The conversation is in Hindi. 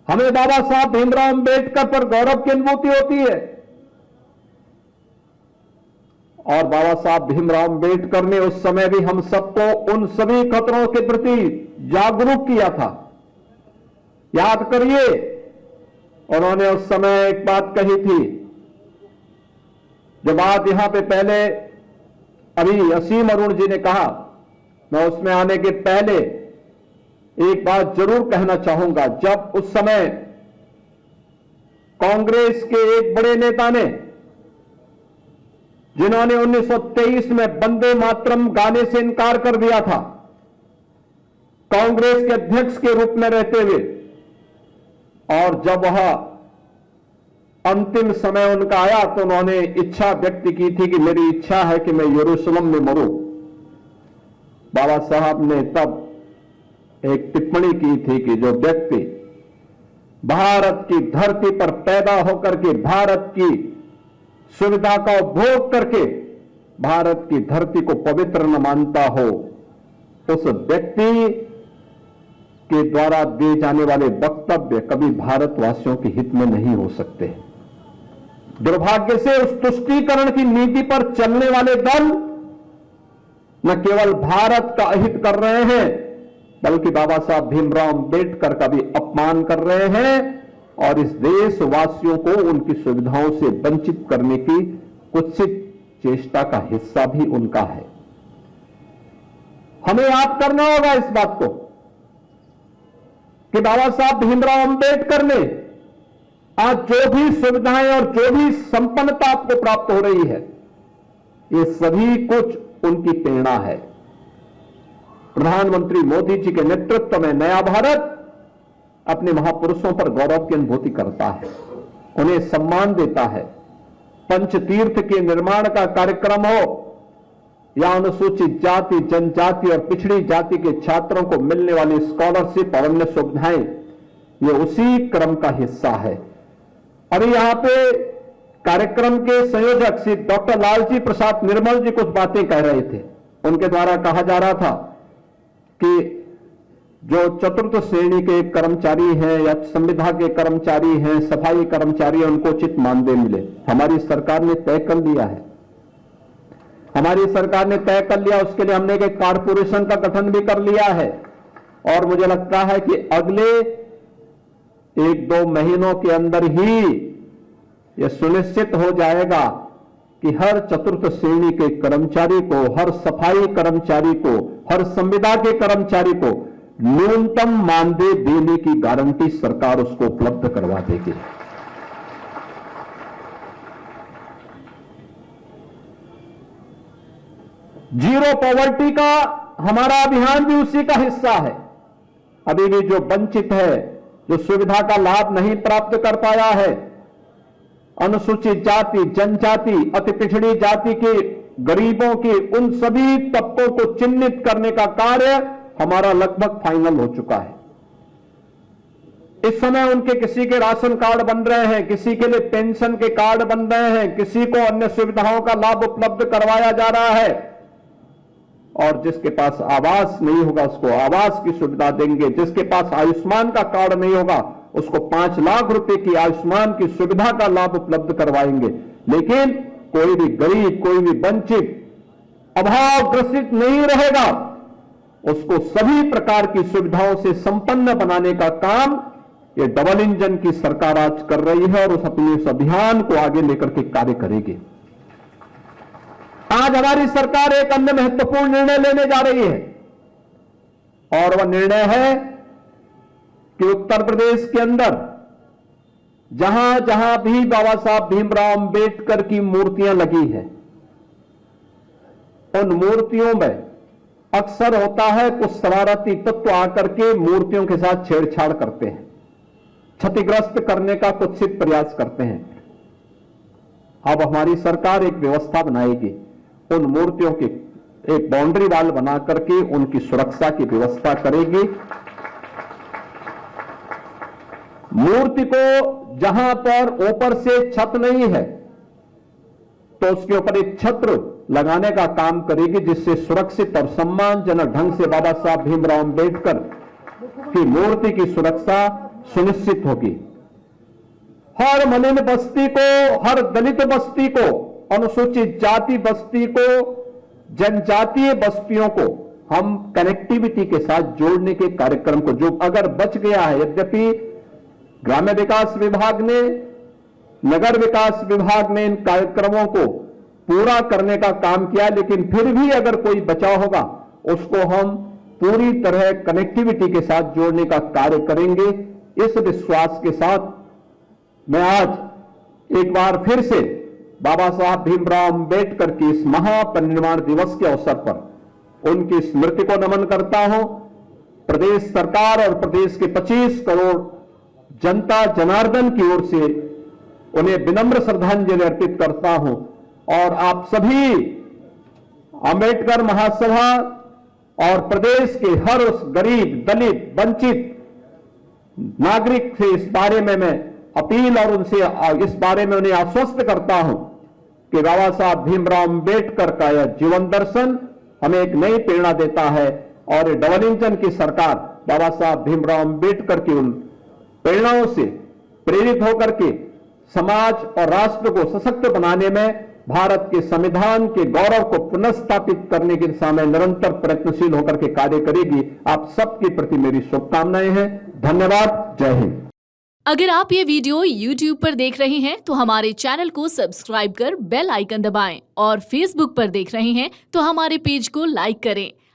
हमें बाबा साहब भीमराव अंबेडकर पर गौरव की अनुभूति होती है। और बाबा साहब भीमराव अंबेडकर ने उस समय भी हम सबको उन सभी खतरों के प्रति जागरूक किया था। याद करिए, उन्होंने उस समय एक बात कही थी, जो बात यहां पे पहले अभी असीम अरुण जी ने कहा, मैं उसमें आने के पहले एक बात जरूर कहना चाहूंगा। जब उस समय कांग्रेस के एक बड़े नेता ने, जिन्होंने 1923 में वंदे मातरम गाने से इनकार कर दिया था, कांग्रेस के अध्यक्ष के रूप में रहते हुए, और जब वह अंतिम समय उनका आया तो उन्होंने इच्छा व्यक्त की थी कि मेरी इच्छा है कि मैं यरूशलेम में मरूं। बाबा साहब ने तब एक टिप्पणी की थी कि जो व्यक्ति भारत की धरती पर पैदा होकर के भारत की सुविधा का उपभोग करके भारत की धरती को पवित्र न मानता हो, उस व्यक्ति के द्वारा दिए जाने वाले वक्तव्य कभी भारतवासियों के हित में नहीं हो सकते। दुर्भाग्य से उस तुष्टीकरण की नीति पर चलने वाले दल न केवल भारत का अहित कर रहे हैं, बल्कि बाबा साहब भीमराव अंबेडकर का भी अपमान कर रहे हैं और इस देशवासियों को उनकी सुविधाओं से वंचित करने की कुत्सित चेष्टा का हिस्सा भी उनका है। हमें याद करना होगा इस बात को कि बाबा साहब भीमराव अंबेडकर ने आज जो भी सुविधाएं और जो भी संपन्नता आपको प्राप्त हो रही है, ये सभी कुछ उनकी प्रेरणा है। प्रधानमंत्री मोदी जी के नेतृत्व में नया भारत अपने महापुरुषों पर गौरव की अनुभूति करता है, उन्हें सम्मान देता है। पंचतीर्थ के निर्माण का कार्यक्रम हो या अनुसूचित जाति, जनजाति और पिछड़ी जाति के छात्रों को मिलने वाली स्कॉलरशिप और अन्य सुविधाएं, ये उसी क्रम का हिस्सा है। अभी यहां पे कार्यक्रम के संयोजक श्री डॉक्टर लालजी प्रसाद निर्मल जी कुछ बातें कह रहे थे। उनके द्वारा कहा जा रहा था कि जो चतुर्थ श्रेणी के कर्मचारी हैं या संविदा के कर्मचारी हैं, सफाई कर्मचारी हैं, उनको उचित मानदेय मिले। हमारी सरकार ने तय कर लिया है, हमारी सरकार ने तय कर लिया। उसके लिए हमने एक कारपोरेशन का गठन भी कर लिया है और मुझे लगता है कि अगले 1-2 महीनों के अंदर ही यह सुनिश्चित हो जाएगा कि हर चतुर्थ श्रेणी के कर्मचारी को, हर सफाई कर्मचारी को, हर संविदा के कर्मचारी को न्यूनतम मानदेय देने की गारंटी सरकार उसको उपलब्ध करवा देगी। जीरो पॉवर्टी का हमारा अभियान भी उसी का हिस्सा है। अभी भी जो वंचित है, जो सुविधा का लाभ नहीं प्राप्त कर पाया है, अनुसूचित जाति, जनजाति, अति पिछड़ी जाति के गरीबों के उन सभी तबकों को चिन्हित करने का कार्य हमारा लगभग फाइनल हो चुका है। इस समय उनके किसी के राशन कार्ड बन रहे हैं, किसी के लिए पेंशन के कार्ड बन रहे हैं, किसी को अन्य सुविधाओं का लाभ उपलब्ध करवाया जा रहा है और जिसके पास आवास नहीं होगा उसको आवास की सुविधा देंगे, जिसके पास आयुष्मान का कार्ड नहीं होगा उसको 5 लाख रुपए की आयुष्मान की सुविधा का लाभ उपलब्ध करवाएंगे। लेकिन कोई भी गरीब, कोई भी वंचित, अभावग्रसित नहीं रहेगा। उसको सभी प्रकार की सुविधाओं से संपन्न बनाने का काम ये डबल इंजन की सरकार आज कर रही है और उस अभियान को आगे लेकर के कार्य करेगी। आज हमारी सरकार एक अन्य महत्वपूर्ण निर्णय लेने जा रही है और वह निर्णय है कि उत्तर प्रदेश के अंदर जहां जहां भी बाबा साहब भीमराव अंबेडकर की मूर्तियां लगी हैं, उन मूर्तियों में अक्सर होता है कुछ शरारती तत्व आकर के मूर्तियों के साथ छेड़छाड़ करते हैं, क्षतिग्रस्त करने का कुत्सित प्रयास करते हैं। अब हमारी सरकार एक व्यवस्था बनाएगी, उन मूर्तियों की एक बाउंड्री वाल बना करके उनकी सुरक्षा की व्यवस्था करेगी। मूर्ति को जहां पर ऊपर से छत नहीं है तो उसके ऊपर एक छत्र लगाने का काम करेगी, जिससे सुरक्षित और सम्मानजनक ढंग से बाबा साहब भीमराव अंबेडकर की मूर्ति की सुरक्षा सुनिश्चित होगी। हर मलिन बस्ती को, हर दलित बस्ती को, अनुसूचित जाति बस्ती को, जनजातीय बस्तियों को हम कनेक्टिविटी के साथ जोड़ने के कार्यक्रम को, जो अगर बच गया है, यद्यपि ग्राम्य विकास विभाग ने, नगर विकास विभाग ने इन कार्यक्रमों को पूरा करने का काम किया, लेकिन फिर भी अगर कोई बचा होगा उसको हम पूरी तरह कनेक्टिविटी के साथ जोड़ने का कार्य करेंगे। इस विश्वास के साथ मैं आज एक बार फिर से बाबा साहब भीमराव अंबेडकर की इस महापरिनिर्वाण दिवस के अवसर पर उनकी स्मृति को नमन करता हूं। प्रदेश सरकार और प्रदेश के 25 करोड़ जनता जनार्दन की ओर से उन्हें विनम्र श्रद्धांजलि अर्पित करता हूं और आप सभी अंबेडकर महासभा और प्रदेश के हर उस गरीब, दलित, वंचित नागरिक से इस बारे में मैं अपील और उनसे इस बारे में उन्हें आश्वस्त करता हूं कि बाबा साहब भीमराव अंबेडकर का यह जीवन दर्शन हमें एक नई प्रेरणा देता है और डबल इंजन की सरकार बाबा साहब भीमराव अंबेडकर की उन प्रेरणाओं से प्रेरित होकर के समाज और राष्ट्र को सशक्त बनाने में, भारत के संविधान के गौरव को पुनर्स्थापित करने की दिशा में निरंतर प्रयत्नशील होकर के कार्य करेगी। आप सबके प्रति मेरी शुभकामनाएं हैं। धन्यवाद। जय हिंद। अगर आप ये वीडियो YouTube पर देख रहे हैं तो हमारे चैनल को सब्सक्राइब कर बेल आइकन दबाएं और Facebook पर देख रहे हैं तो हमारे पेज को लाइक करें।